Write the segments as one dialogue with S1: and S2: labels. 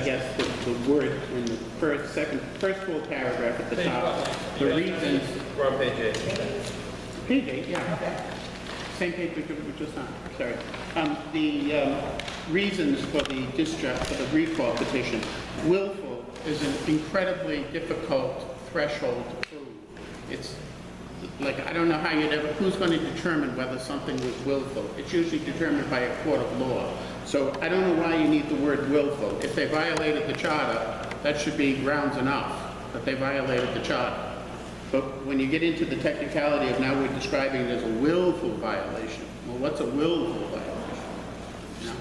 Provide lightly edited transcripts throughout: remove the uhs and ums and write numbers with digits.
S1: guess, the word in the first full paragraph at the top, the reasons.
S2: We're on page 8.
S1: Page 8, yeah. Same page we were just on, sorry. The reasons for the discharge, for the recall petition. Willful is an incredibly difficult threshold to prove. It's like, I don't know how who's going to determine whether something was willful? It's usually determined by a court of law. So I don't know why you need the word willful. If they violated the charter, that should be grounds enough that they violated the charter. But when you get into the technicality of now we're describing it as a willful violation, well, what's a willful violation? No.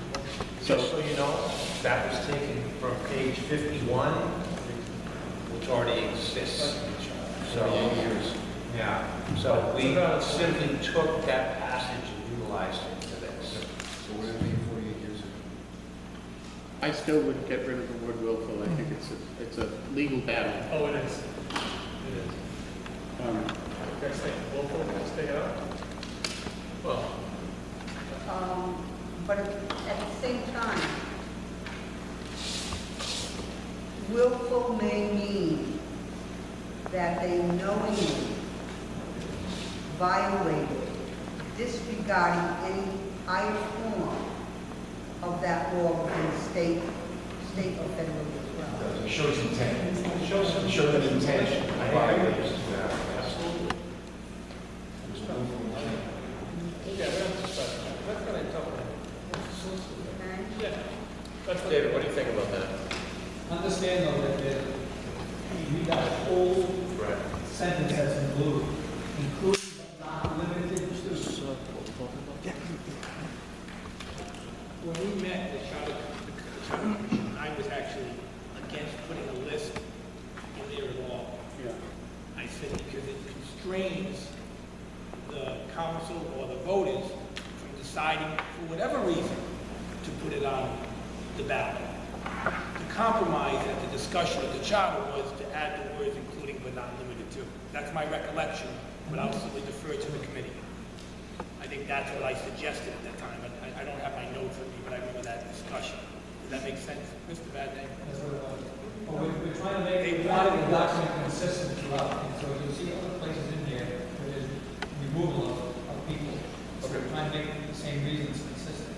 S3: Just so you know, that was taken from page 51, which already exists. So, yeah. So we simply took that passage and utilized it to this.
S4: So what did it mean 48 years ago?
S1: I still would get rid of the word willful. I think it's a legal battle.
S5: Oh, it is. It is. Okay, stay willful, stay out. Well.
S6: But at the same time, willful may mean that they knowingly violated, disregarding any higher form of that law within state or federal as well.
S4: It shows intent.
S3: It shows
S4: It shows an intention.
S3: I agree. Absolutely.
S4: It was willful intent.
S5: Yeah, that's kind of tough.
S6: Okay?
S5: Yeah. That's what
S2: David, what do you think about that?
S7: Understand though that we got a whole
S2: Right.
S7: sentence that's in blue, including but not limited to.
S8: When we met the charter commission, I was actually against putting a list in there at all.
S1: Yeah.
S8: I said because it constrains the council or the voters from deciding, for whatever reason, to put it on the ballot. The compromise at the discussion of the charter was to add the words including but not limited to. That's my recollection, but I'll simply defer to the committee. I think that's what I suggested at that time. I don't have my notes with me, but I remember that discussion. Does that make sense, Mr. Badney?
S7: Well, we're trying to make
S8: They
S7: the
S8: wanted the
S7: document consistent throughout, and so you'll see other places in here where there's removal of people. So we're trying to make the same reasons consistent.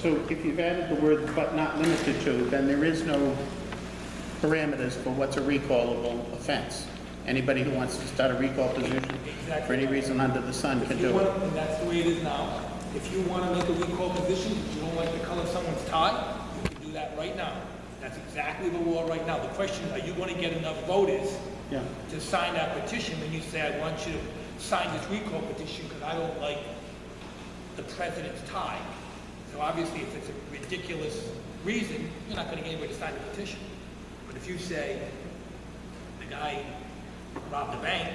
S1: So if you've added the word but not limited to, then there is no parameters for what's a recallable offense. Anybody who wants to start a recall position for any reason under the sun can do it.
S8: And that's the way it is now. If you want to make a recall position, if you don't like the color of someone's tie, you can do that right now. That's exactly the law right now. The question is, are you going to get enough voters to sign that petition when you say, I want you to sign this recall petition because I don't like the president's tie? So obviously, if it's a ridiculous reason, you're not going to get anybody to sign the petition. But if you say, the guy robbed the bank,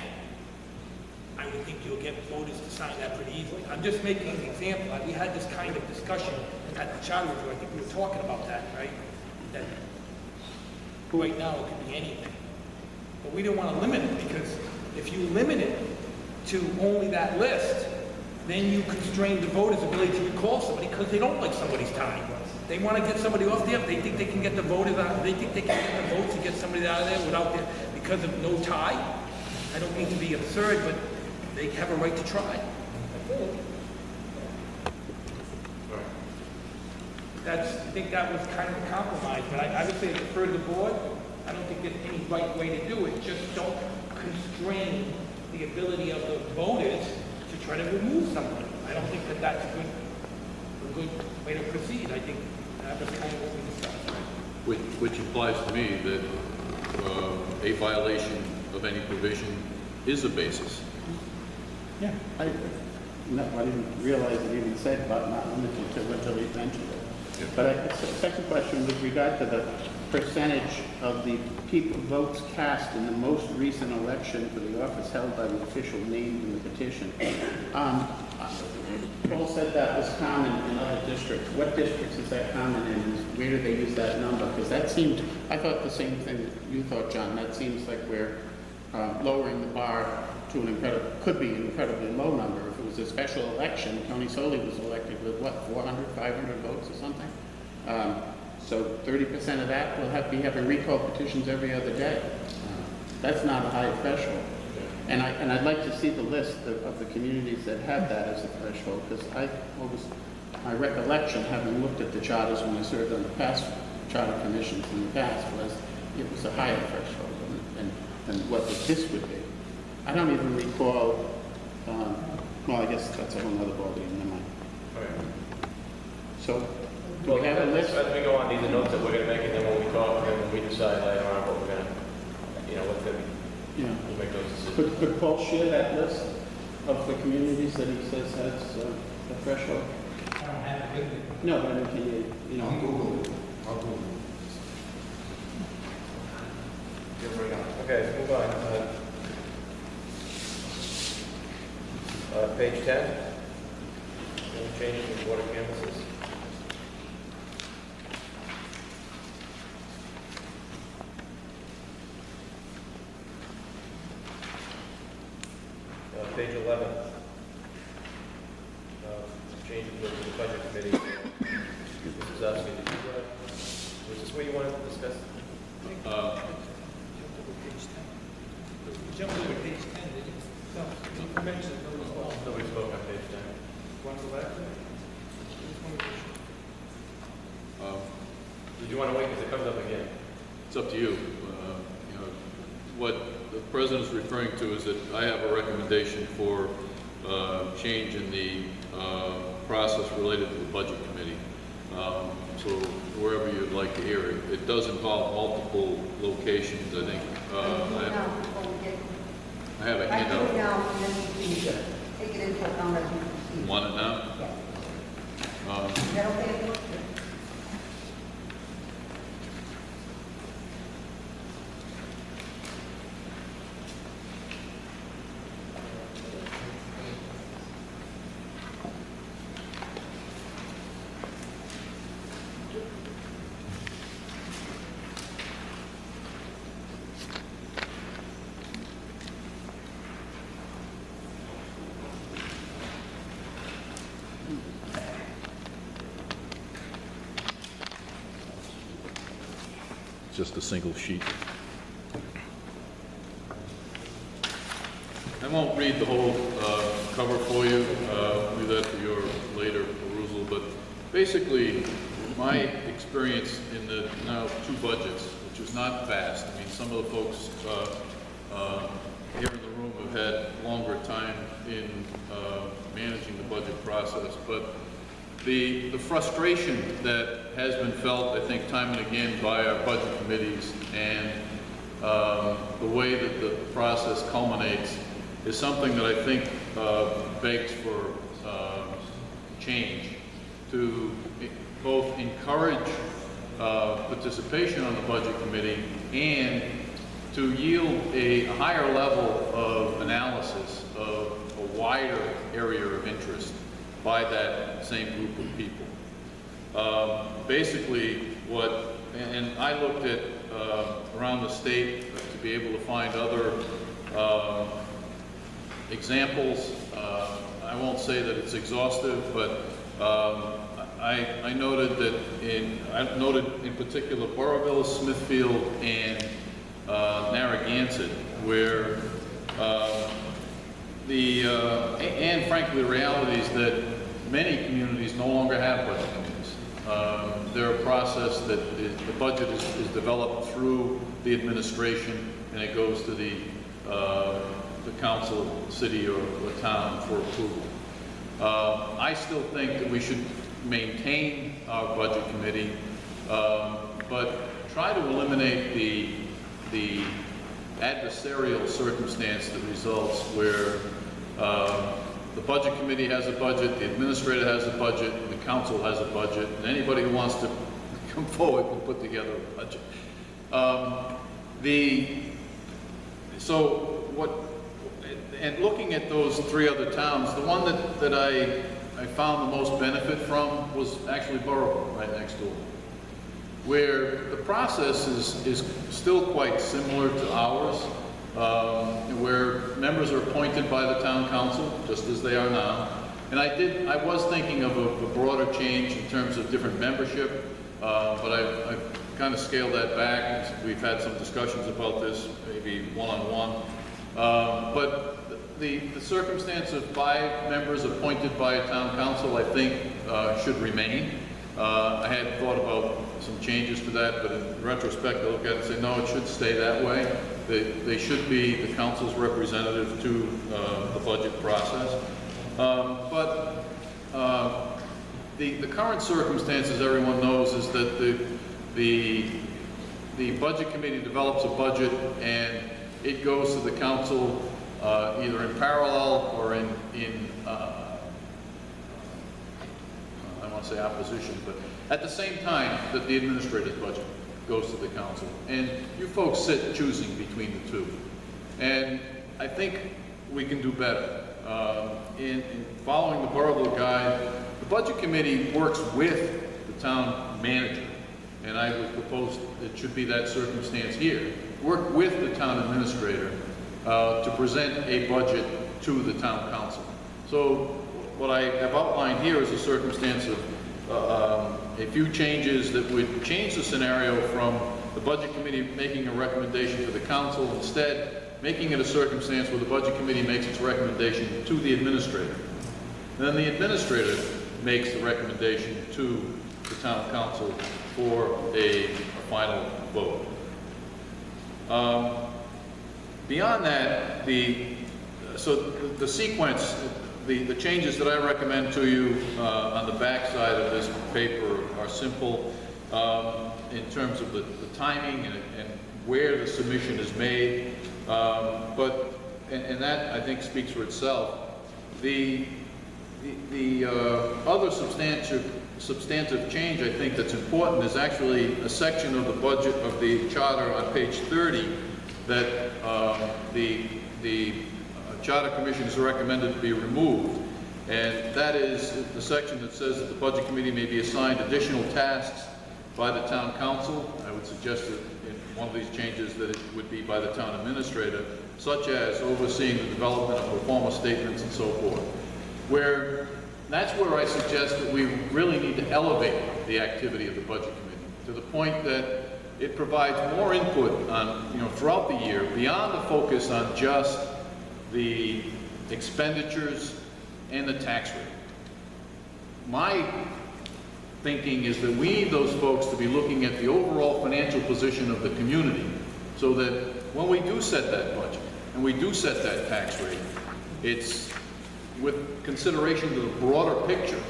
S8: I would think you'll get voters to sign that pretty easily. I'm just making an example. We had this kind of discussion at the charter review. I think we were talking about that, right? That right now it could be anything. But we didn't want to limit it because if you limit it to only that list, then you constrain the voters' ability to recall somebody because they don't like somebody's tie. They want to get somebody off there. They think they can get the voters out. They think they can get the votes to get somebody out of there without their, because of no tie. I don't mean to be absurd, but they have a right to try. I think that was kind of a compromise, but I would say defer to the board. I don't think there's any right way to do it. Just don't constrain the ability of the voters to try to remove somebody. I don't think that that's a good way to proceed. I think that was kind of what we discussed.
S9: Which implies to me that a violation of any provision is a basis.
S1: Yeah. I didn't realize it even said but not limited to until he mentioned it.
S9: Yeah.
S1: But second question with regard to the percentage of the people votes cast in the most recent election for the office held by the official named in the petition. Paul said that was common in other districts. What districts is that common in? Where do they use that number? Because that seemed, I thought the same thing that you thought, John. That seems like we're lowering the bar to an could be an incredibly low number. If it was a special election, Tony Soli was elected with what, 400, 500 votes or something? So 30% of that will be having recall petitions every other day. That's not a high threshold. And I'd like to see the list of the communities that have that as a threshold, because my recollection, having looked at the charters when I served on the past charter commissions in the past, was it was a higher threshold than what this would be. I don't even recall, well, I guess that's a whole nother ballgame, never mind. So, do we have a list?
S2: As we go on, these are notes that we're gonna make, and then when we talk, and when we decide later on what we're gonna, what's gonna,
S1: Yeah.
S2: we'll make those decisions.
S1: Could Paul share that list of the communities that he says has a threshold?
S7: I don't have it with me.
S1: No, but I mean, can you
S4: I'll
S1: know,
S4: Google it. I'll Google it.
S2: Okay, let's move on. Page 10. Any changes in water canvases? Page 11. Changes with the budget committee. This is asking, was this where you wanted to discuss?
S7: Jump over page 10, did you? No, you mentioned it, no, well.
S2: Nobody spoke on page 10.
S5: Want to go back to it?
S2: Did you want to wait because it comes up again?
S9: It's up to you. What the president's referring to is that I have a recommendation for change in the process related to the budget committee. So wherever you'd like to hear it, it does involve multiple locations, I think. I have a
S6: I do it
S9: handout.
S6: now, and then we can take it into account as we proceed.
S9: Want it now?
S6: Yes. Is that okay?
S9: Just a single sheet. I won't read the whole cover for you, leave that for your later perusal, but basically, my experience in the now 2 budgets, which is not vast. I mean, some of the folks here in the room have had longer time in managing the budget process, but the frustration that has been felt, I think, time and again by our budget committees and the way that the process culminates is something that I think begs for change to both encourage participation on the budget committee and to yield a higher level of analysis of a wider area of interest by that same group of people. Basically, and I looked at around the state to be able to find other examples. I won't say that it's exhaustive, but I noted in particular Burrillville, Smithfield, and Narragansett, where and frankly, the reality is that many communities no longer have budget committees. They're a process that the budget is developed through the administration, and it goes to the council, city, or town for approval. I still think that we should maintain our budget committee, but try to eliminate the adversarial circumstance that results where the budget committee has a budget, the administrator has a budget, and the council has a budget, and anybody who wants to come forward can put together a budget. And looking at those 3 other towns, the one that I found the most benefit from was actually Burrillville, right next door, where the process is still quite similar to ours, where members are appointed by the town council, just as they are now. And I was thinking of a broader change in terms of different membership, but I've kind of scaled that back. We've had some discussions about this, maybe one-on-one. But the circumstance of 5 members appointed by a town council, I think, should remain. I had thought about some changes to that, but in retrospect, I look at it and say, no, it should stay that way. They should be the council's representative to the budget process. But the current circumstances, everyone knows, is that the budget committee develops a budget and it goes to the council either in parallel or in I don't want to say opposition, but at the same time that the administrator's budget goes to the council. And you folks sit choosing between the two. And I think we can do better. In following the Borough Guide, the budget committee works with the town manager. And I would propose it should be that circumstance here. Work with the town administrator to present a budget to the town council. So what I have outlined here is a circumstance of a few changes that would change the scenario from the budget committee making a recommendation to the council, instead making it a circumstance where the budget committee makes its recommendation to the administrator. And then the administrator makes the recommendation to the town council for a final vote. Beyond that, the sequence, the changes that I recommend to you on the back side of this paper are simple in terms of the timing and where the submission is made. And that, I think, speaks for itself. The other substantive change, I think, that's important is actually a section of the budget of the charter on page 30 that the Charter Commission is recommended to be removed. And that is the section that says that the Budget Committee may be assigned additional tasks by the Town Council. I would suggest that in one of these changes that it would be by the Town Administrator, such as overseeing the development of performance statements and so forth. That's where I suggest that we really need to elevate the activity of the Budget Committee to the point that it provides more input on, throughout the year, beyond the focus on just the expenditures and the tax rate. My thinking is that we need those folks to be looking at the overall financial position of the community so that when we do set that budget and we do set that tax rate, it's with consideration to the broader picture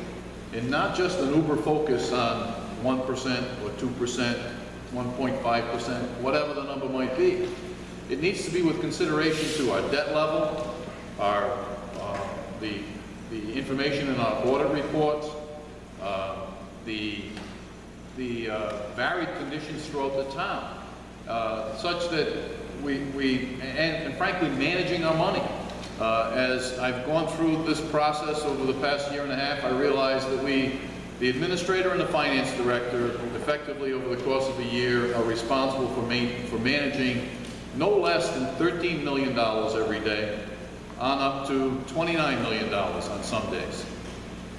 S9: and not just an uber focus on 1% or 2%, 1.5%, whatever the number might be. It needs to be with consideration to our debt level, the information in our audit reports, the varied conditions throughout the town, such that and frankly, managing our money. As I've gone through this process over the past year and a half, I realized that the administrator and the finance director, effectively over the course of a year, are responsible for managing no less than $13 million every day, on up to $29 million on some days.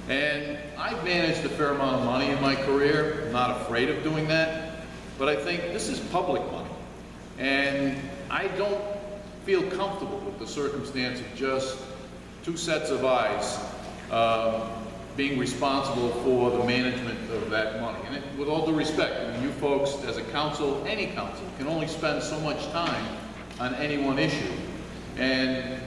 S9: And I've managed a fair amount of money in my career. I'm not afraid of doing that, but I think this is public money. And I don't feel comfortable with the circumstance of just two sets of eyes being responsible for the management of that money. And with all due respect, I mean, you folks as a council, any council, can only spend so much time on any one issue. And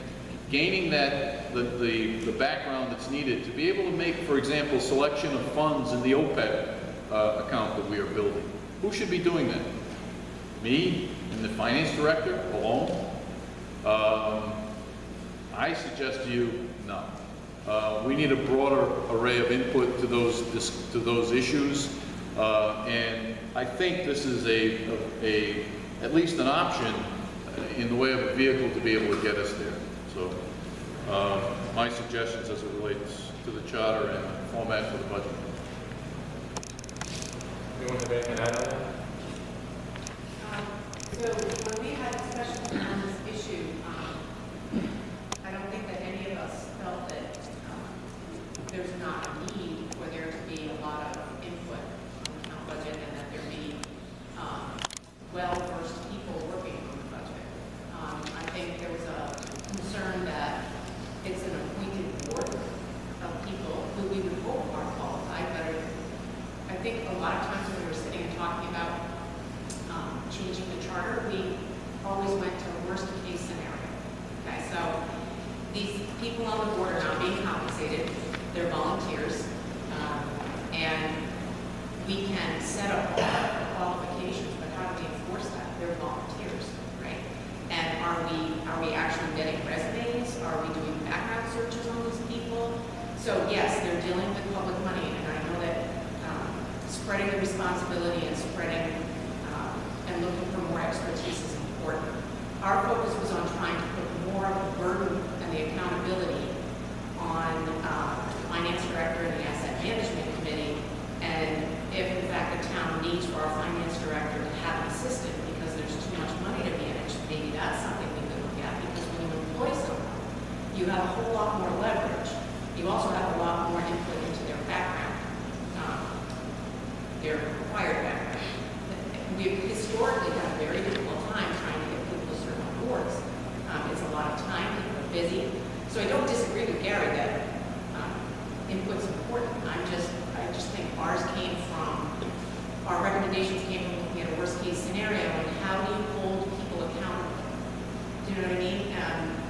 S9: gaining the background that's needed to be able to make, for example, selection of funds in the OPEB account that we are building. Who should be doing that? Me and the finance director alone? I suggest to you, no. We need a broader array of input to those issues, and I think this is at least an option in the way of a vehicle to be able to get us there. So, my suggestions as it relates to the charter and the format for the budget.
S2: Anyone have anything to add on that?
S10: So when we had discussions on this issue, I don't think that any of us felt that there's not a need for there to be a lot of input on the town budget. of times when we were sitting and talking about changing the charter, we always went to worst case scenario. Okay, so these people on the board are not being compensated, they're volunteers, and we can set up qualifications, but how do we enforce that? They're volunteers, right? And are we actually getting resumes? Are we doing background searches on these people? So yes, they're dealing with public money, and I know that spreading the responsibility and spreading and looking for more expertise is important. Our focus was on trying to put more of the burden and the accountability on the finance director and the asset management committee. And if in fact the town needs for our finance director to have an assistant because there's too much money to manage, maybe that's something we could look at, because when you employ someone, you have a whole lot more leverage. You also have a lot more input into their background, their required background. We've historically had a very difficult time trying to get people to serve on boards. It's a lot of time, people are busy. So I don't disagree with Gary that input's important. I just think ours came from, our recommendations came from looking at a worst case scenario and how do you hold people accountable? Do you know what I mean?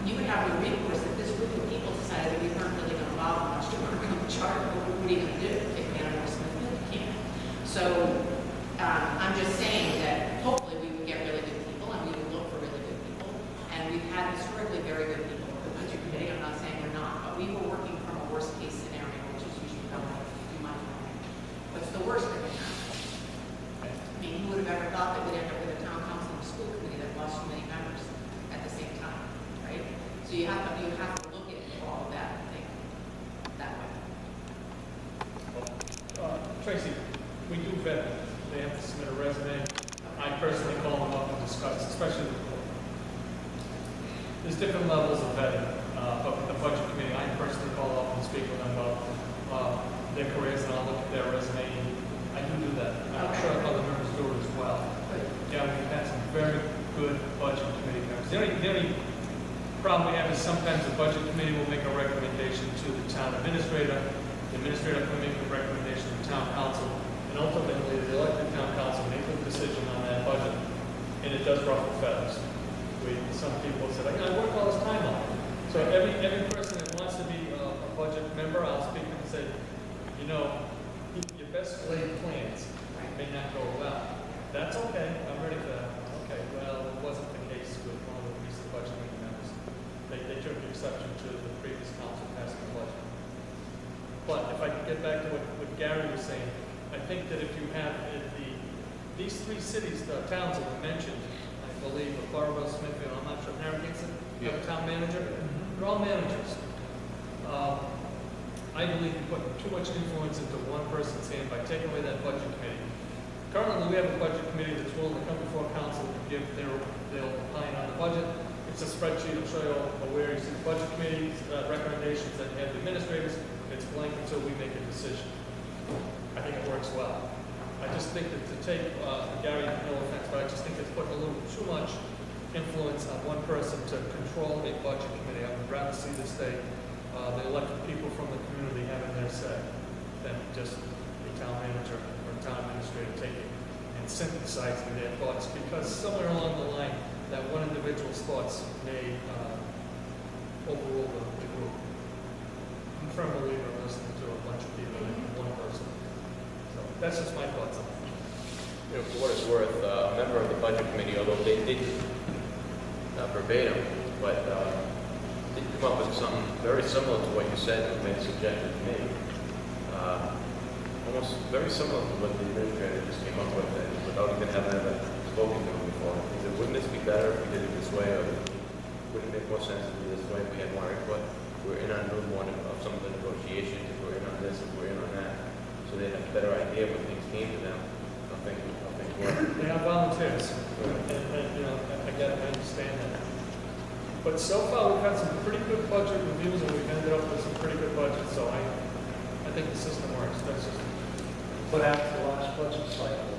S10: You would have no recourse if this group of people decided that we weren't really going to allow much to work on the chart. What are you going to do? Take me out of Smithfield? You can't. So I'm just saying that hopefully we would get really good people and we would look for really good people. And we've had historically very good people with the budget committee. I'm not saying we're not, but we were working from a worst case scenario, which is usually how I do my work. What's the worst that can happen? I mean, who would have ever thought that we'd end up with a town council and school committee that lost so many members at the same time, right? So you have to look at all of that and think that way.
S5: Tracy, we do vet them. They have to submit a resume. I personally call them up and discuss, especially there's different levels of vetting. But with the budget committee, I personally call up and speak with them about their careers, and I'll look at their resume. I do that. I'm sure other members do it as well. Yeah, we've had some very good budget committee members. The only problem we have is sometimes the budget committee will make a recommendation to the town administrator. The administrator will make a recommendation to the town council. And ultimately, the elected town council makes a decision on that budget, and it does ruffle feathers. Some people said, I worked all this time on it. So every person that wants to be a budget member, I'll speak to them and say, you know, your best laid plans may not go well. That's okay. I'm ready for that. Okay, well, it wasn't the case with one of the recent budget meeting members. They took exception to the previous council passing the budget. But if I could get back to what Gary was saying, I think that if you have these three cities, the towns that were mentioned, I believe, Barbara, Smithfield, I'm not sure, Narragansett, have a town manager, they're all managers. I believe you put too much influence into one person's hand by taking away that budget committee. Currently, we have a budget committee that's willing to come before council and give their opinion on the budget. It's a spreadsheet, I'll show you where you see the budget committee's recommendations, that you have the administrators, it's blank until we make a decision. I think it works well. I just think that to take, Gary, no offense, but I just think it's putting a little too much influence on one person to control a budget committee. I would rather see this stay, the elected people from the community having their say than just a town manager or a town administrator taking and synthesizing their thoughts, because somewhere along the line, that one individual's thoughts may overrule the group. I'm a firm believer in listening to a bunch of people and one person. So that's just my thoughts on it.
S2: You know, for what it's worth, a member of the budget committee, although they did not verbatim, but did come up with something very similar to what you said and made a suggestion to me. Almost very similar to what the administrator just came up with, and without even having ever spoken to him before. He said, wouldn't this be better if we did it this way, or wouldn't it make more sense to do this way if we had more input? We're in on room one of some of the negotiations, if we're in on this, if we're in on that, so they have a better idea when things came to them. I think work.
S5: They have volunteers, and you know, again, I understand that. But so far, we've had some pretty good budget reviews, and we've ended up with some pretty good budgets, so I think the system works. That's just.
S4: But after the last budget cycle,